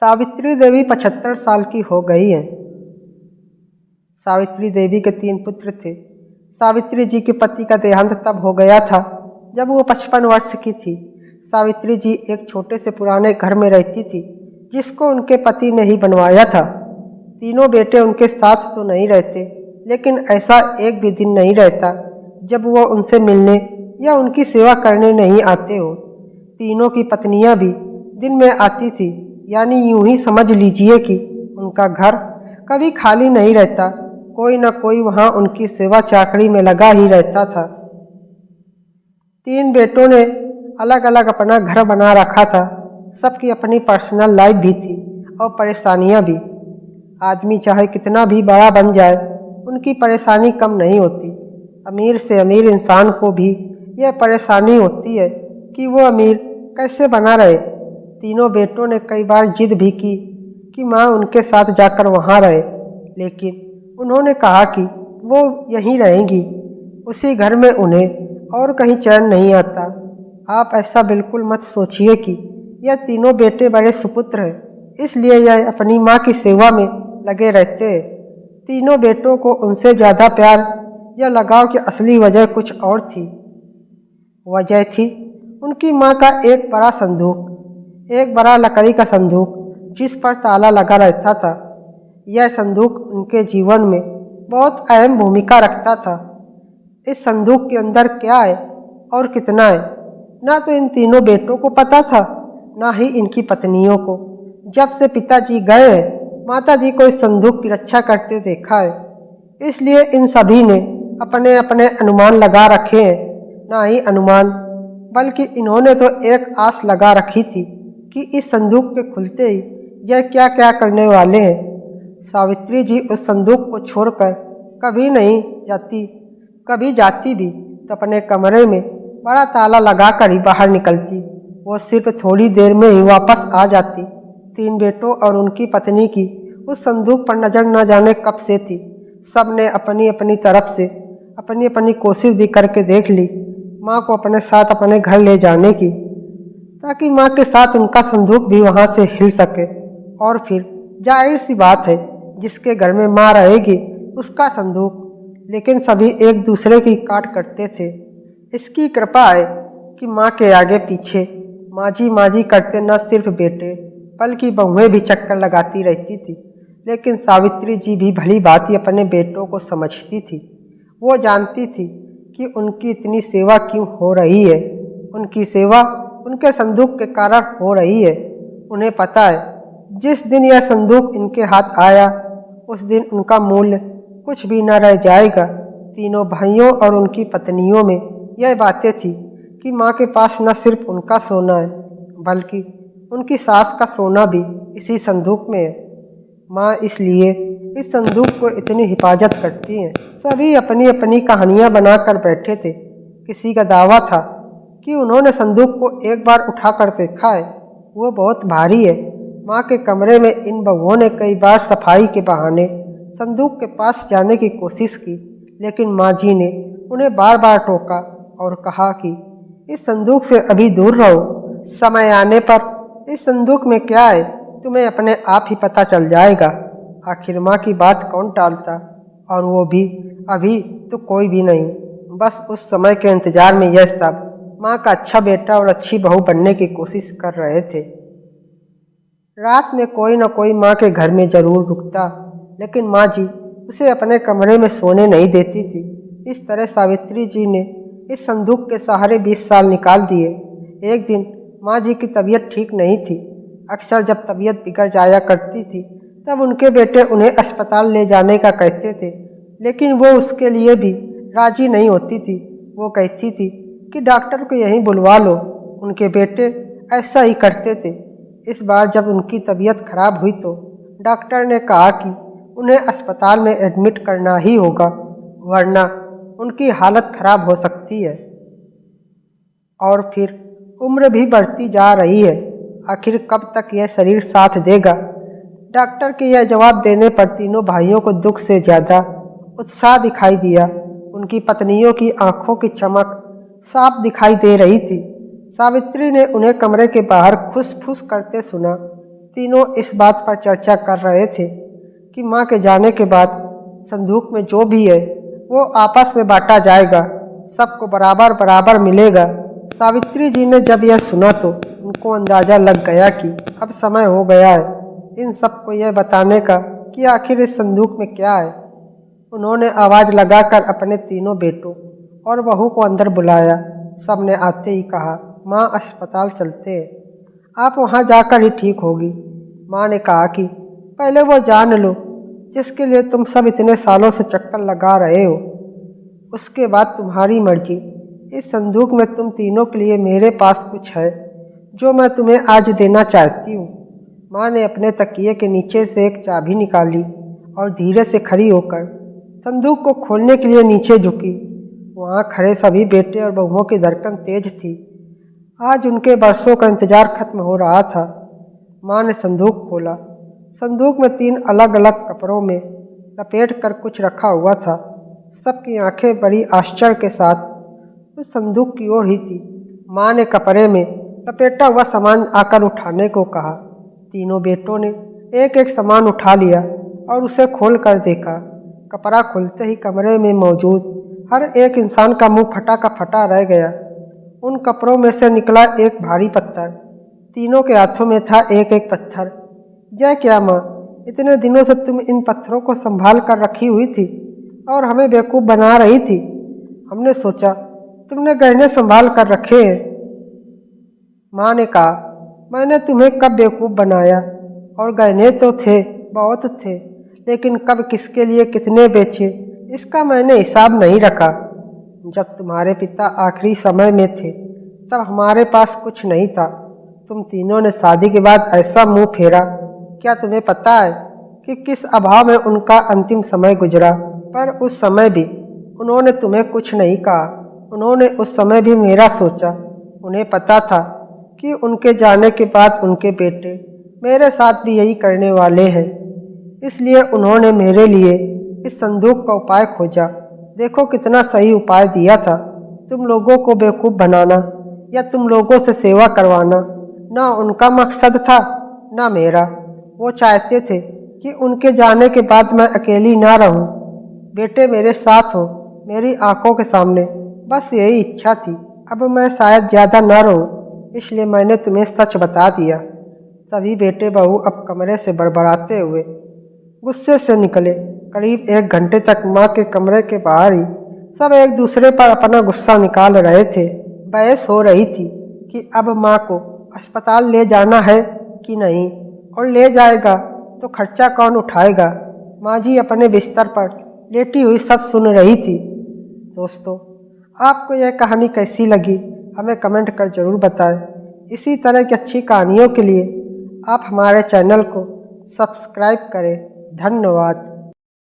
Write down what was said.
सावित्री देवी 75 साल की हो गई हैं। सावित्री देवी के 3 पुत्र थे। सावित्री जी के पति का देहांत तब हो गया था जब वो 55 वर्ष की थी। सावित्री जी एक छोटे से पुराने घर में रहती थी जिसको उनके पति ने ही बनवाया था। तीनों बेटे उनके साथ तो नहीं रहते, लेकिन ऐसा एक भी दिन नहीं रहता जब वो उनसे मिलने या उनकी सेवा करने नहीं आते हो। तीनों की पत्नियां भी दिन में आती थी, यानी यूं ही समझ लीजिए कि उनका घर कभी खाली नहीं रहता। कोई न कोई वहां उनकी सेवा चाकरी में लगा ही रहता था। 3 बेटों ने अलग अलग अपना घर बना रखा था। सबकी अपनी पर्सनल लाइफ भी थी और परेशानियां भी। आदमी चाहे कितना भी बड़ा बन जाए, उनकी परेशानी कम नहीं होती। अमीर से अमीर इंसान को भी यह परेशानी होती है कि वो अमीर कैसे बना रहे। तीनों बेटों ने कई बार जिद भी की कि माँ उनके साथ जाकर वहाँ रहे, लेकिन उन्होंने कहा कि वो यहीं रहेंगी। उसी घर में उन्हें और कहीं चैन नहीं आता। आप ऐसा बिल्कुल मत सोचिए कि यह तीनों बेटे बड़े सुपुत्र हैं, इसलिए यह अपनी माँ की सेवा में लगे रहते हैं। तीनों बेटों को उनसे ज़्यादा प्यार या लगाव की असली वजह कुछ और थी। वजह थी उनकी माँ का एक बड़ा संदूक, एक बड़ा लकड़ी का संदूक जिस पर ताला लगा रहता था। यह संदूक उनके जीवन में बहुत अहम भूमिका रखता था। इस संदूक के अंदर क्या है और कितना है, ना तो इन तीनों बेटों को पता था, ना ही इनकी पत्नियों को। जब से पिताजी गए हैं, माताजी को इस संदूक की रक्षा करते देखा है, इसलिए इन सभी ने अपने अपने अनुमान लगा रखे हैं। ना ही अनुमान, बल्कि इन्होंने तो एक आस लगा रखी थी कि इस संदूक के खुलते ही यह क्या क्या करने वाले हैं। सावित्री जी उस संदूक को छोड़कर कभी नहीं जाती, कभी जाती भी तो अपने कमरे में बड़ा ताला लगाकर ही बाहर निकलती। वो सिर्फ थोड़ी देर में ही वापस आ जाती। 3 बेटों और उनकी पत्नी की उस संदूक पर नजर न जाने कब से थी। सब ने अपनी अपनी तरफ से अपनी अपनी कोशिश भी करके देख ली माँ को अपने साथ अपने घर ले जाने की, ताकि माँ के साथ उनका संदूक भी वहाँ से हिल सके। और फिर जाहिर सी बात है, जिसके घर में माँ रहेगी उसका संदूक। लेकिन सभी एक दूसरे की काट करते थे। इसकी कृपा है कि माँ के आगे पीछे माजी करते न सिर्फ बेटे बल्कि बहुएं भी चक्कर लगाती रहती थी। लेकिन सावित्री जी भी भली भांति अपने बेटों को समझती थी। वो जानती थी कि उनकी इतनी सेवा क्यों हो रही है। उनकी सेवा उनके संदूक के कारण हो रही है। उन्हें पता है, जिस दिन यह संदूक इनके हाथ आया उस दिन उनका मूल्य कुछ भी न रह जाएगा। तीनों भाइयों और उनकी पत्नियों में यह बातें थी कि माँ के पास न सिर्फ उनका सोना है, बल्कि उनकी सास का सोना भी इसी संदूक में है। माँ इसलिए इस संदूक को इतनी हिफाजत करती हैं। सभी अपनी अपनी कहानियाँ बनाकर बैठे थे। किसी का दावा था कि उन्होंने संदूक को एक बार उठाकर देखा है, वो बहुत भारी है। माँ के कमरे में इन बहुओं ने कई बार सफाई के बहाने संदूक के पास जाने की कोशिश की, लेकिन माँ जी ने उन्हें बार बार टोका और कहा कि इस संदूक से अभी दूर रहो। समय आने पर इस संदूक में क्या है तुम्हें अपने आप ही पता चल जाएगा। आखिर माँ की बात कौन टालता, और वो भी अभी तो कोई भी नहीं। बस उस समय के इंतजार में यह सब माँ का अच्छा बेटा और अच्छी बहू बनने की कोशिश कर रहे थे। रात में कोई न कोई माँ के घर में जरूर रुकता, लेकिन माँ जी उसे अपने कमरे में सोने नहीं देती थी। इस तरह सावित्री जी ने इस संदूक के सहारे 20 साल निकाल दिए। एक दिन माँ जी की तबीयत ठीक नहीं थी। अक्सर जब तबीयत बिगड़ जाया करती थी तब उनके बेटे उन्हें अस्पताल ले जाने का कहते थे, लेकिन वो उसके लिए भी राजी नहीं होती थी। वो कहती थी कि डॉक्टर को यहीं बुलवा लो। उनके बेटे ऐसा ही करते थे। इस बार जब उनकी तबीयत खराब हुई तो डॉक्टर ने कहा कि उन्हें अस्पताल में एडमिट करना ही होगा, वरना उनकी हालत खराब हो सकती है। और फिर उम्र भी बढ़ती जा रही है। आखिर कब तक यह शरीर साथ देगा। डॉक्टर के यह जवाब देने पर तीनों भाइयों को दुख से ज़्यादा उत्साह दिखाई दिया। उनकी पत्नियों की आंखों की चमक साफ दिखाई दे रही थी। सावित्री ने उन्हें कमरे के बाहर खुस फुस करते सुना। तीनों इस बात पर चर्चा कर रहे थे कि माँ के जाने के बाद संदूक में जो भी है वो आपस में बांटा जाएगा, सबको बराबर बराबर मिलेगा। सावित्री जी ने जब यह सुना तो उनको अंदाजा लग गया कि अब समय हो गया है इन सबको यह बताने का कि आखिर इस संदूक में क्या है। उन्होंने आवाज़ लगाकर अपने तीनों बेटों और बहू को अंदर बुलाया। सबने आते ही कहा, माँ अस्पताल चलते हैं, आप वहाँ जाकर ही ठीक होगी। माँ ने कहा कि पहले वो जान लो जिसके लिए तुम सब इतने सालों से चक्कर लगा रहे हो, उसके बाद तुम्हारी मर्जी। इस संदूक में तुम तीनों के लिए मेरे पास कुछ है जो मैं तुम्हें आज देना चाहती हूँ। माँ ने अपने तकिए के नीचे से एक चाबी निकाली और धीरे से खड़ी होकर संदूक को खोलने के लिए नीचे झुकी। वहाँ खड़े सभी बेटे और बहुओं की धड़कन तेज थी। आज उनके बरसों का इंतजार खत्म हो रहा था। माँ ने संदूक खोला। संदूक में 3 अलग अलग कपड़ों में लपेट कर कुछ रखा हुआ था। सबकी आंखें बड़ी आश्चर्य के साथ उस संदूक की ओर ही थी। माँ ने कपड़े में लपेटा हुआ सामान आकर उठाने को कहा। तीनों बेटों ने एक एक सामान उठा लिया और उसे खोल कर देखा। कपड़ा खुलते ही कमरे में मौजूद हर एक इंसान का मुंह फटा का फटा रह गया। उन कपड़ों में से निकला एक भारी पत्थर। तीनों के हाथों में था एक एक पत्थर। यह क्या माँ, इतने दिनों से तुम इन पत्थरों को संभाल कर रखी हुई थी और हमें बेवकूफ़ बना रही थी। हमने सोचा तुमने गहने संभाल कर रखे हैं। माँ ने कहा, मैंने तुम्हें कब बेवकूफ़ बनाया, और गहने तो थे, बहुत थे, लेकिन कब किसके लिए कितने बेचे इसका मैंने हिसाब नहीं रखा। जब तुम्हारे पिता आखिरी समय में थे तब हमारे पास कुछ नहीं था। तुम तीनों ने शादी के बाद ऐसा मुंह फेरा, क्या तुम्हें पता है कि किस अभाव में उनका अंतिम समय गुजरा? पर उस समय भी उन्होंने तुम्हें कुछ नहीं कहा। उन्होंने उस समय भी मेरा सोचा। उन्हें पता था कि उनके जाने के बाद उनके बेटे मेरे साथ भी यही करने वाले हैं, इसलिए उन्होंने मेरे लिए इस संदूक का उपाय खोजा। देखो कितना सही उपाय दिया था। तुम लोगों को बेवकूफ़ बनाना या तुम लोगों से सेवा करवाना ना उनका मकसद था ना मेरा। वो चाहते थे कि उनके जाने के बाद मैं अकेली ना रहूं, बेटे मेरे साथ हो, मेरी आंखों के सामने। बस यही इच्छा थी। अब मैं शायद ज़्यादा ना रहूं, इसलिए मैंने तुम्हें सच बता दिया। सभी बेटे बहू अब कमरे से बड़बड़ाते हुए गुस्से से निकले। करीब 1 घंटे तक माँ के कमरे के बाहर ही सब एक दूसरे पर अपना गुस्सा निकाल रहे थे। बहस हो रही थी कि अब माँ को अस्पताल ले जाना है कि नहीं, और ले जाएगा तो खर्चा कौन उठाएगा। माँ जी अपने बिस्तर पर लेटी हुई सब सुन रही थी। दोस्तों, आपको यह कहानी कैसी लगी हमें कमेंट कर ज़रूर बताएं। इसी तरह की अच्छी कहानियों के लिए आप हमारे चैनल को सब्सक्राइब करें। धन्यवाद।